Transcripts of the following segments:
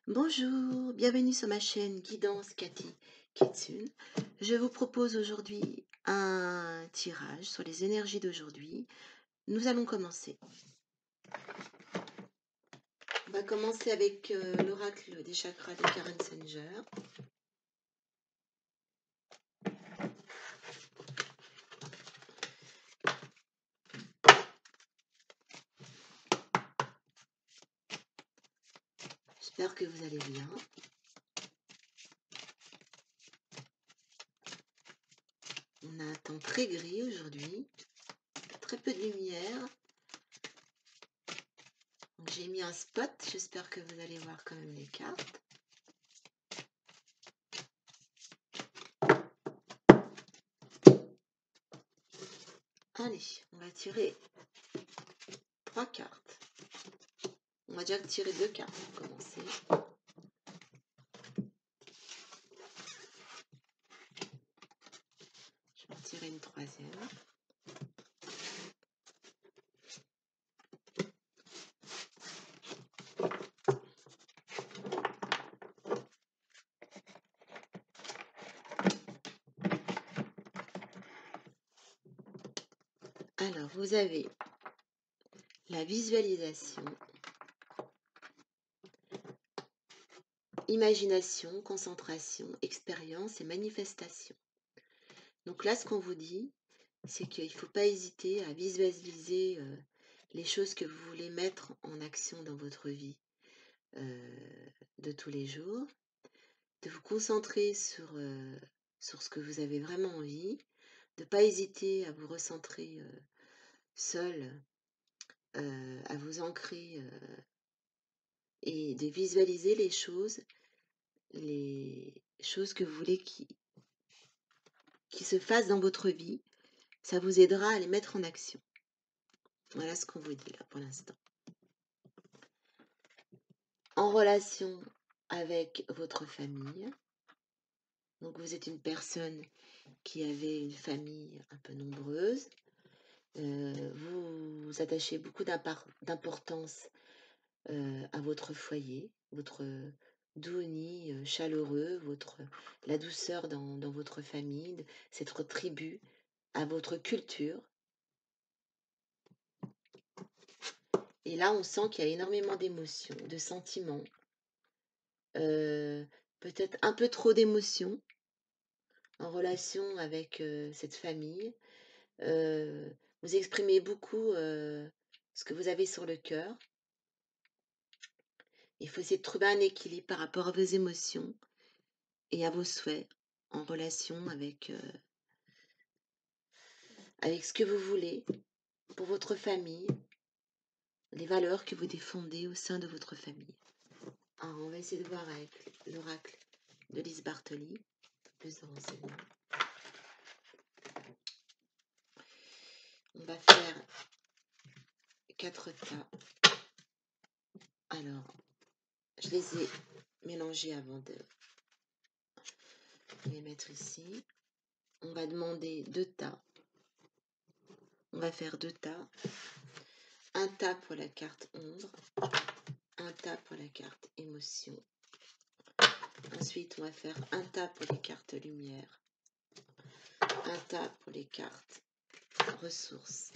Bonjour, bienvenue sur ma chaîne Guidance Cathy Kitsune. Je vous propose aujourd'hui un tirage sur les énergies d'aujourd'hui. Nous allons commencer. On va commencer avec l'oracle des chakras de Karen Sanger. J'espère que vous allez bien. On a un temps très gris aujourd'hui, très peu de lumière. J'ai mis un spot, j'espère que vous allez voir quand même les cartes. Allez, on va tirer 3 cartes. On va déjà tirer 2 cartes pour commencer. Je vais en tirer une troisième. Alors, vous avez la visualisation, imagination, concentration, expérience et manifestation. Donc là, ce qu'on vous dit, c'est qu'il ne faut pas hésiter à visualiser les choses que vous voulez mettre en action dans votre vie de tous les jours, de vous concentrer sur ce que vous avez vraiment envie, de ne pas hésiter à vous recentrer seul, à vous ancrer et de visualiser les choses que vous voulez qui se fassent dans votre vie. Ça vous aidera à les mettre en action. Voilà ce qu'on vous dit là pour l'instant. En relation avec votre famille, donc vous êtes une personne qui avait une famille un peu nombreuse, vous attachez beaucoup d'importance à votre foyer, votre doux nid chaleureux, la douceur dans votre famille, cette tribu, à votre culture. Et là, on sent qu'il y a énormément d'émotions, de sentiments, peut-être un peu trop d'émotions en relation avec cette famille. Vous exprimez beaucoup ce que vous avez sur le cœur. Il faut essayer de trouver un équilibre par rapport à vos émotions et à vos souhaits en relation avec ce que vous voulez pour votre famille, les valeurs que vous défendez au sein de votre famille. Alors, on va essayer de voir avec l'oracle de Lise Bartoli plus de renseignements. On va faire 4 tas. Alors, je les ai mélangés avant de les mettre ici. On va demander 2 tas. On va faire 2 tas. Un tas pour la carte ombre, un tas pour la carte émotion. Ensuite, on va faire un tas pour les cartes lumière, un tas pour les cartes ressources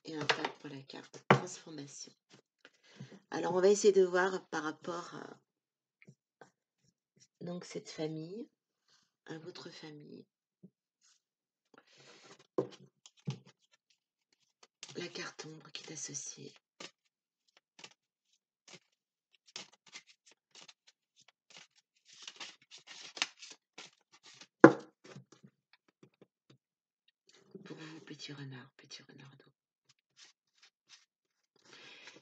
et un tas pour la carte transformation. Alors, on va essayer de voir par rapport à donc cette famille, à votre famille, la carte ombre qui est associée. Pour vous, petit renardeau.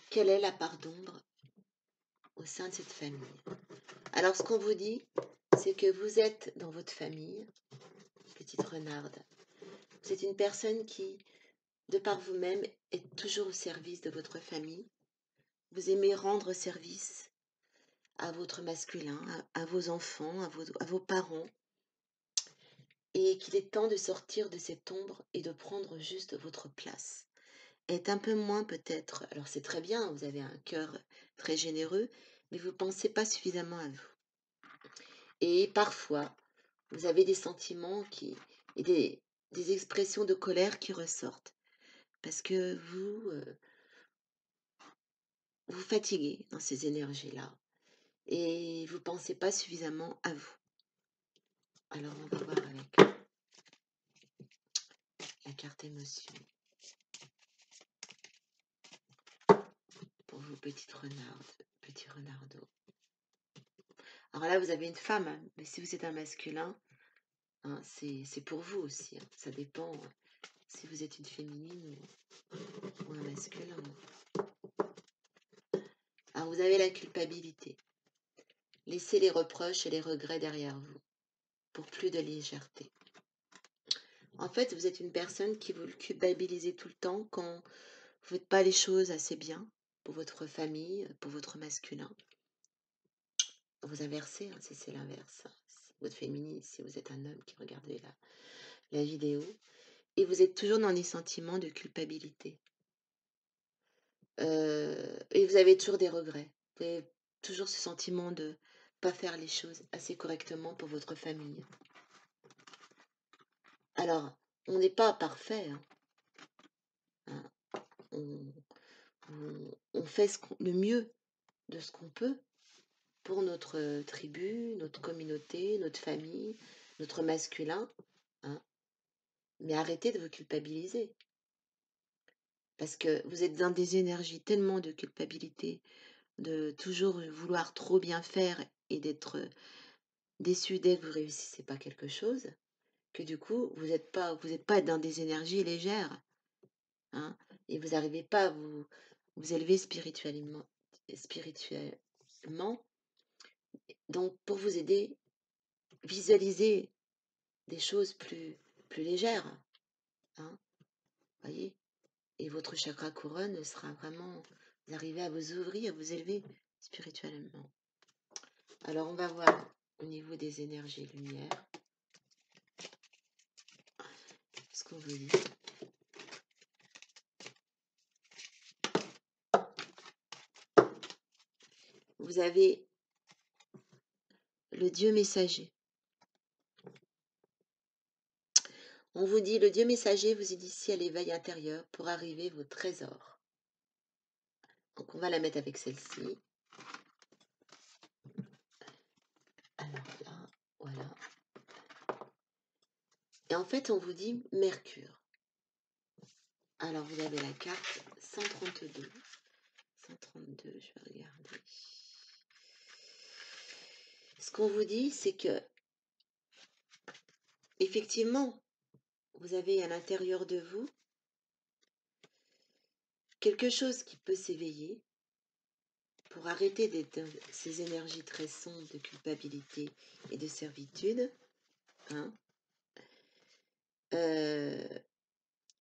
Quelle est la part d'ombre au sein de cette famille? Alors, ce qu'on vous dit, c'est que vous êtes dans votre famille, petite renarde. Vous êtes une personne qui, de par vous-même, est toujours au service de votre famille. Vous aimez rendre service à votre masculin, à vos enfants, à vos parents. Et qu'il est temps de sortir de cette ombre et de prendre juste votre place. Être un peu moins peut-être, alors c'est très bien, vous avez un cœur très généreux, mais vous ne pensez pas suffisamment à vous. Et parfois, vous avez des sentiments et des expressions de colère qui ressortent parce que vous fatiguez dans ces énergies-là et vous ne pensez pas suffisamment à vous. Alors, on va voir avec la carte émotion pour vos petites renardes, petits renardeaux. Alors là, vous avez une femme, hein, mais si vous êtes un masculin, hein, c'est pour vous aussi. Hein. Ça dépend si vous êtes une féminine ou un masculin. Alors, vous avez la culpabilité. Laissez les reproches et les regrets derrière vous pour plus de légèreté. En fait, vous êtes une personne qui vous culpabilisez tout le temps quand vous ne faites pas les choses assez bien pour votre famille, pour votre masculin. Vous inversez, hein, si c'est l'inverse. Si votre féminine, si vous êtes un homme qui regardez la vidéo. Et vous êtes toujours dans des sentiments de culpabilité. Et vous avez toujours des regrets. Vous avez toujours ce sentiment de ne pas faire les choses assez correctement pour votre famille. Alors, on n'est pas parfait. Hein. Hein. On fait le mieux de ce qu'on peut pour notre tribu, notre communauté, notre famille, notre masculin. Hein. Mais arrêtez de vous culpabiliser. Parce que vous êtes dans des énergies tellement de culpabilité, de toujours vouloir trop bien faire et d'être déçu dès que vous réussissez pas quelque chose, que du coup, vous êtes pas dans des énergies légères. Hein, et vous n'arrivez pas à vous élever spirituellement. Donc, pour vous aider, visualisez des choses plus légères. Hein, voyez. Et votre chakra couronne sera vraiment, vous arrivez à vous ouvrir, à vous élever spirituellement. Alors, on va voir au niveau des énergies lumière ce qu'on vous dit. Vous avez le Dieu messager. On vous dit, le Dieu messager vous initie à l'éveil intérieur pour arriver vos trésors. Donc, on va la mettre avec celle-ci. Alors là, voilà. Et en fait, on vous dit Mercure. Alors, vous avez la carte 132. 132, je vais regarder. Ce qu'on vous dit, c'est que, effectivement, vous avez à l'intérieur de vous quelque chose qui peut s'éveiller pour arrêter d'être dans ces énergies très sombres de culpabilité et de servitude. Hein.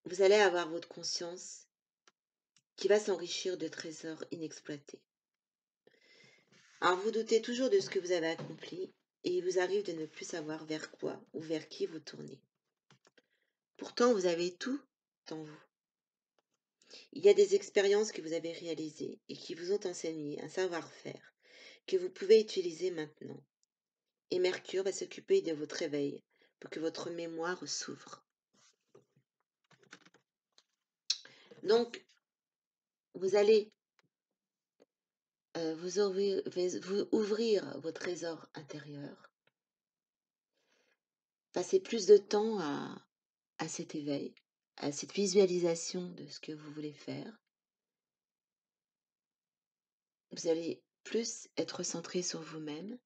Vous allez avoir votre conscience qui va s'enrichir de trésors inexploités. Alors vous doutez toujours de ce que vous avez accompli et il vous arrive de ne plus savoir vers quoi ou vers qui vous tournez. Pourtant, vous avez tout en vous. Il y a des expériences que vous avez réalisées et qui vous ont enseigné un savoir-faire que vous pouvez utiliser maintenant. Et Mercure va s'occuper de votre réveil pour que votre mémoire s'ouvre. Donc, vous allez vous ouvrir vos trésors intérieurs, passer plus de temps à cet éveil, à cette visualisation de ce que vous voulez faire. Vous allez plus être centré sur vous-même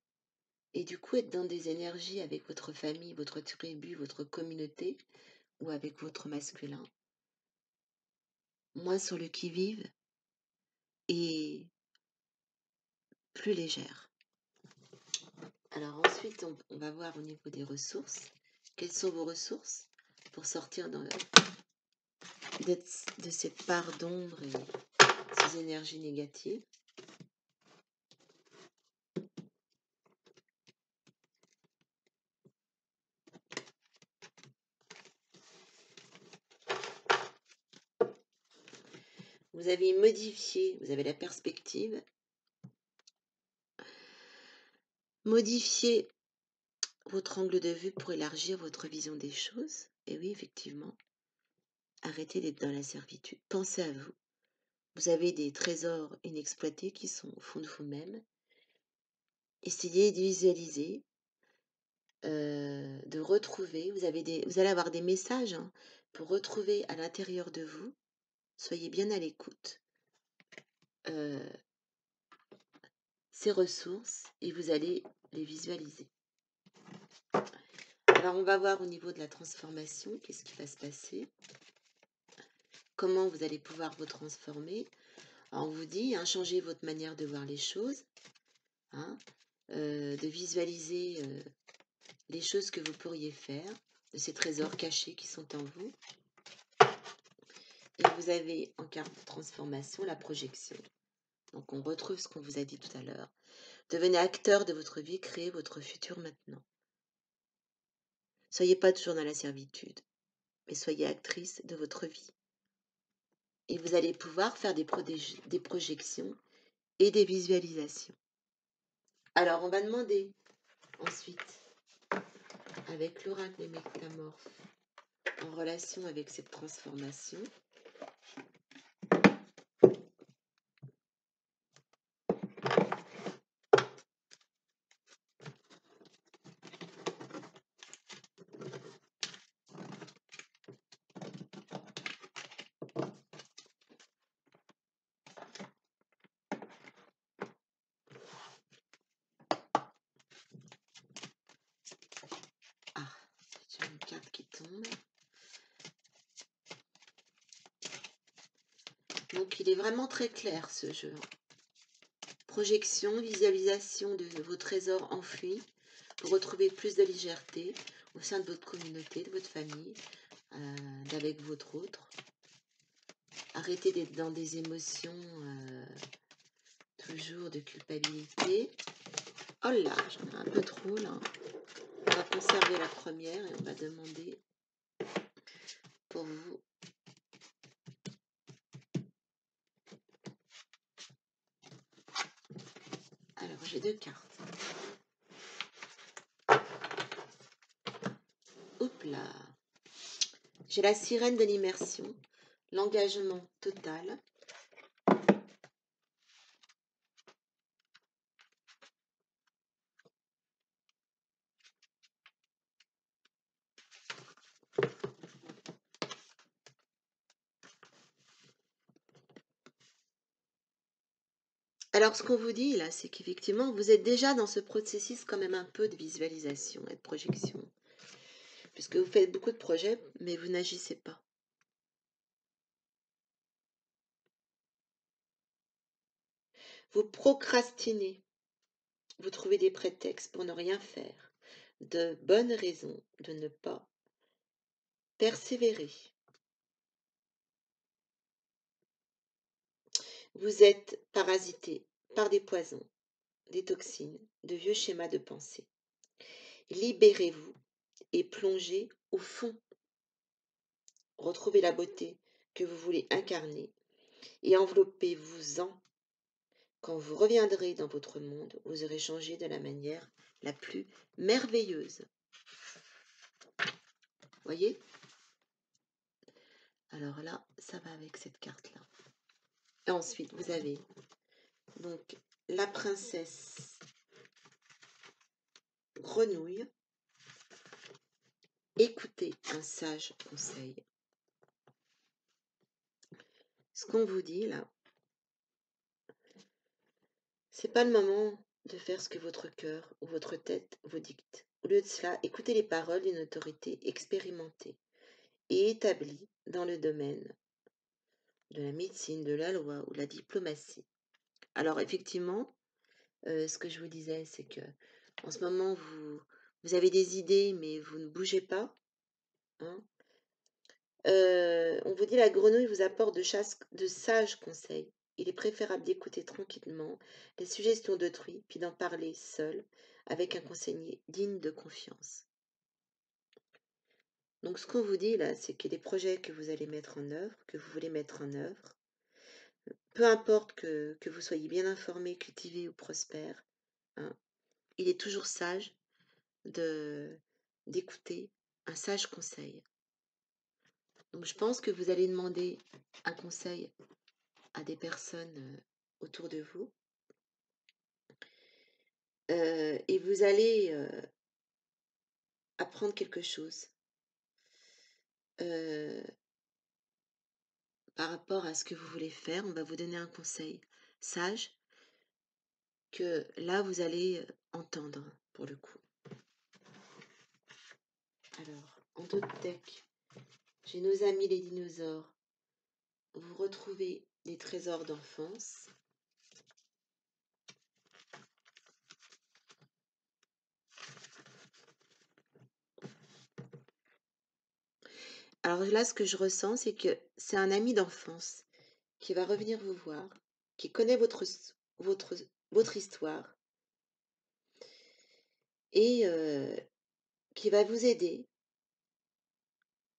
et du coup être dans des énergies avec votre famille, votre tribu, votre communauté ou avec votre masculin. Moins sur le qui-vive et plus légère. Alors ensuite, on va voir au niveau des ressources. Quelles sont vos ressources pour sortir de cette part d'ombre et ces énergies négatives? Vous avez modifié, vous avez la perspective Modifiez votre angle de vue pour élargir votre vision des choses. Et oui, effectivement, arrêtez d'être dans la servitude. Pensez à vous. Vous avez des trésors inexploités qui sont au fond de vous-même. Essayez de visualiser, de retrouver. Vous allez avoir des messages hein, pour retrouver à l'intérieur de vous. Soyez bien à l'écoute. Ces ressources et vous allez les visualiser. Alors on va voir au niveau de la transformation, qu'est-ce qui va se passer, comment vous allez pouvoir vous transformer. Alors on vous dit, hein, changez votre manière de voir les choses, hein, de visualiser les choses que vous pourriez faire, de ces trésors cachés qui sont en vous. Et vous avez en carte de transformation la projection. Donc on retrouve ce qu'on vous a dit tout à l'heure. Devenez acteur de votre vie, créez votre futur maintenant. Soyez pas toujours dans la servitude, mais soyez actrice de votre vie. Et vous allez pouvoir faire des projections et des visualisations. Alors, on va demander ensuite, avec l'oracle des métamorphes, en relation avec cette transformation, ah, j'ai une carte qui tombe. Donc, il est vraiment très clair ce jeu. Projection, visualisation de vos trésors enfuis pour retrouver plus de légèreté au sein de votre communauté, de votre famille, d'avec votre autre. Arrêtez d'être dans des émotions toujours de culpabilité. Oh là, j'en ai un peu trop là. On va conserver la première et on va demander pour vous. Alors, j'ai deux cartes. Hop là. J'ai la sirène de l'immersion, l'engagement total. Alors, ce qu'on vous dit là, c'est qu'effectivement, vous êtes déjà dans ce processus quand même un peu de visualisation et de projection. Puisque vous faites beaucoup de projets, mais vous n'agissez pas. Vous procrastinez. Vous trouvez des prétextes pour ne rien faire. De bonnes raisons de ne pas persévérer. Vous êtes parasité par des poisons, des toxines, de vieux schémas de pensée. Libérez-vous et plongez au fond. Retrouvez la beauté que vous voulez incarner et enveloppez-vous-en. Quand vous reviendrez dans votre monde, vous aurez changé de la manière la plus merveilleuse. Voyez? Alors là, ça va avec cette carte-là. Et ensuite, vous avez donc la princesse grenouille. Écoutez un sage conseil. Ce qu'on vous dit là, c'est pas le moment de faire ce que votre cœur ou votre tête vous dicte. Au lieu de cela, écoutez les paroles d'une autorité expérimentée et établie dans le domaine de la médecine, de la loi ou de la diplomatie. Alors effectivement, ce que je vous disais, c'est que en ce moment, vous avez des idées, mais vous ne bougez pas. Hein. On vous dit la grenouille vous apporte de sages conseils. Il est préférable d'écouter tranquillement les suggestions d'autrui, puis d'en parler seul, avec un conseiller digne de confiance. Donc ce qu'on vous dit là, c'est que les projets que vous allez mettre en œuvre, que vous voulez mettre en œuvre, peu importe que vous soyez bien informé, cultivé ou prospère, hein, il est toujours sage de d'écouter un sage conseil. Donc je pense que vous allez demander un conseil à des personnes autour de vous, et vous allez apprendre quelque chose euh, par rapport à ce que vous voulez faire. On va vous donner un conseil sage que là vous allez entendre pour le coup. Alors, en top deck, j'ai nos amis les dinosaures. Vous retrouvez des trésors d'enfance. Alors là, ce que je ressens, c'est que c'est un ami d'enfance qui va revenir vous voir, qui connaît votre, votre histoire et qui va vous aider.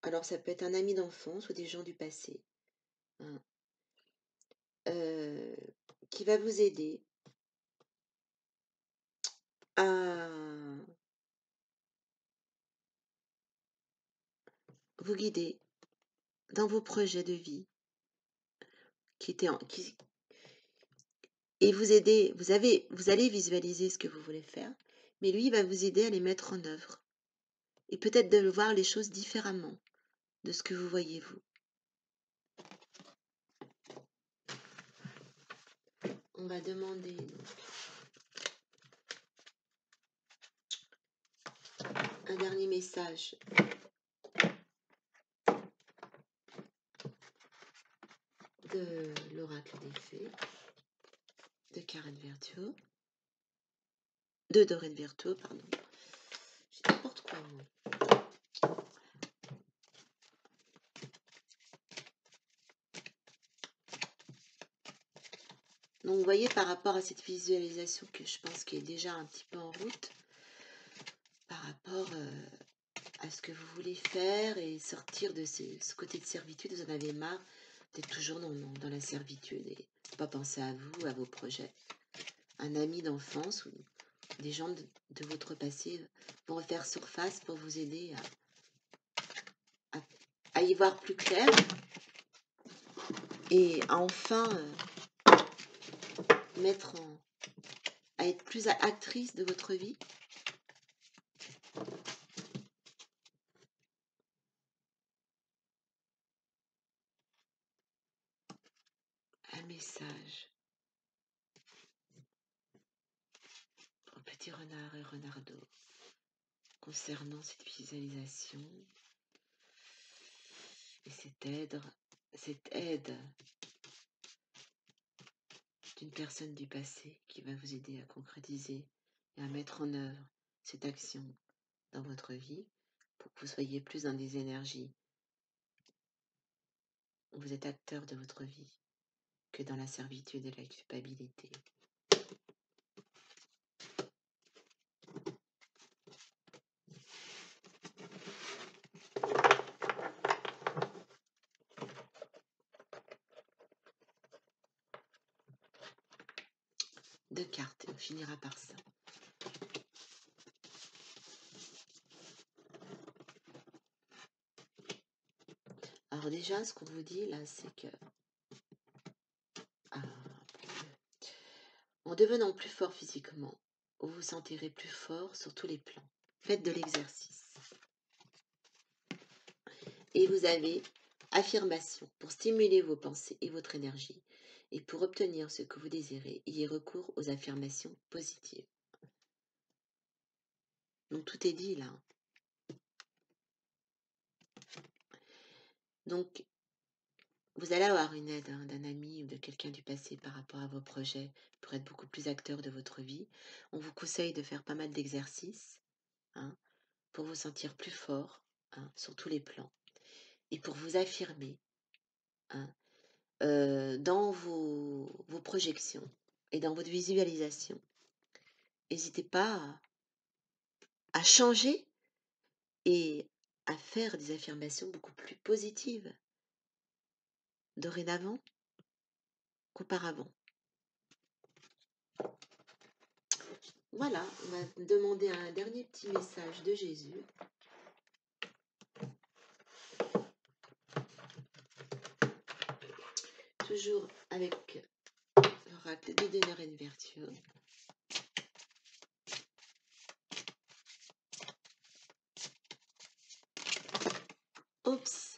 Alors ça peut être un ami d'enfance ou des gens du passé, hein, euh, qui va vous aider à vous guider dans vos projets de vie qui étaient et vous aider. Vous allez visualiser ce que vous voulez faire, mais lui il va vous aider à les mettre en œuvre et peut-être de voir les choses différemment de ce que vous voyez vous. On va demander un dernier message de l'oracle des fées, de Karen Virtuo, de Doreen Virtuo, pardon. J'ai n'importe quoi, moi. Donc, vous voyez, par rapport à cette visualisation que je pense qui est déjà un petit peu en route, par rapport à ce que vous voulez faire et sortir de ce côté de servitude, vous en avez marre d'être toujours dans la servitude et pas penser à vous, à vos projets. Un ami d'enfance ou des gens de votre passé vont refaire surface pour vous aider à y voir plus clair et à enfin à être plus actrice de votre vie. Un message pour Petit Renard et Renardeau concernant cette visualisation et cette aide d'une personne du passé qui va vous aider à concrétiser et à mettre en œuvre cette action dans votre vie pour que vous soyez plus dans des énergies où vous êtes acteur de votre vie que dans la servitude et la culpabilité. Deux cartes et on finira par ça. Alors déjà, ce qu'on vous dit là, c'est que en devenant plus fort physiquement, vous vous sentirez plus fort sur tous les plans. Faites de l'exercice. Et vous avez affirmation pour stimuler vos pensées et votre énergie. Et pour obtenir ce que vous désirez, ayez recours aux affirmations positives. Donc tout est dit là. Donc vous allez avoir une aide d'un ami ou de quelqu'un du passé par rapport à vos projets pour être beaucoup plus acteur de votre vie. On vous conseille de faire pas mal d'exercices pour vous sentir plus fort sur tous les plans et pour vous affirmer dans vos projections et dans votre visualisation. N'hésitez pas à changer et à faire des affirmations beaucoup plus positives dorénavant qu'auparavant. Voilà, on va demander un dernier petit message de Jésus. Toujours avec l'oracle du donneur et de vertueux. Oups.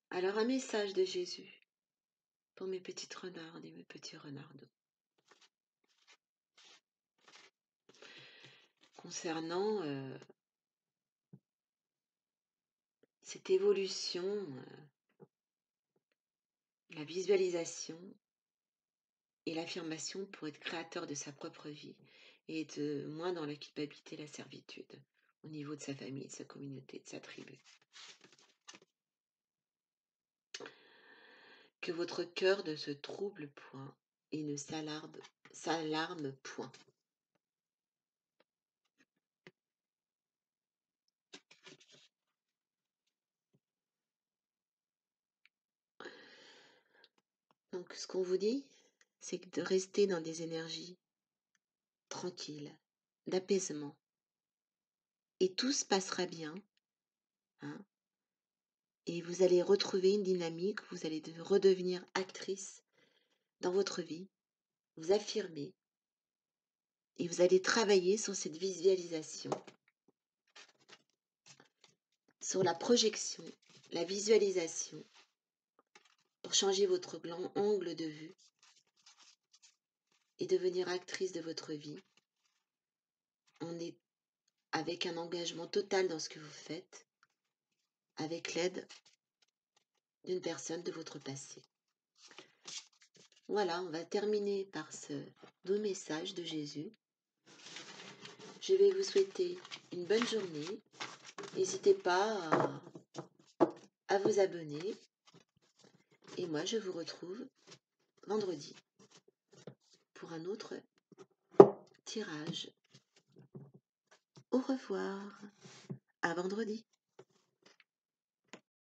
Alors un message de Jésus pour mes petites renardes et mes petits renardeaux. Concernant cette évolution, la visualisation et l'affirmation pour être créateur de sa propre vie et être moins dans la culpabilité et la servitude au niveau de sa famille, de sa communauté, de sa tribu. Que votre cœur ne se trouble point et ne s'alarme point. Donc ce qu'on vous dit, c'est de rester dans des énergies tranquilles, d'apaisement. Et tout se passera bien. Hein, et vous allez retrouver une dynamique, vous allez redevenir actrice dans votre vie, vous affirmer. Et vous allez travailler sur cette visualisation, sur la projection, la visualisation, pour changer votre angle de vue et devenir actrice de votre vie. On est avec un engagement total dans ce que vous faites, avec l'aide d'une personne de votre passé. Voilà, on va terminer par ce doux message de Jésus. Je vais vous souhaiter une bonne journée. N'hésitez pas à vous abonner. Et moi, je vous retrouve vendredi pour un autre tirage. Au revoir. À vendredi.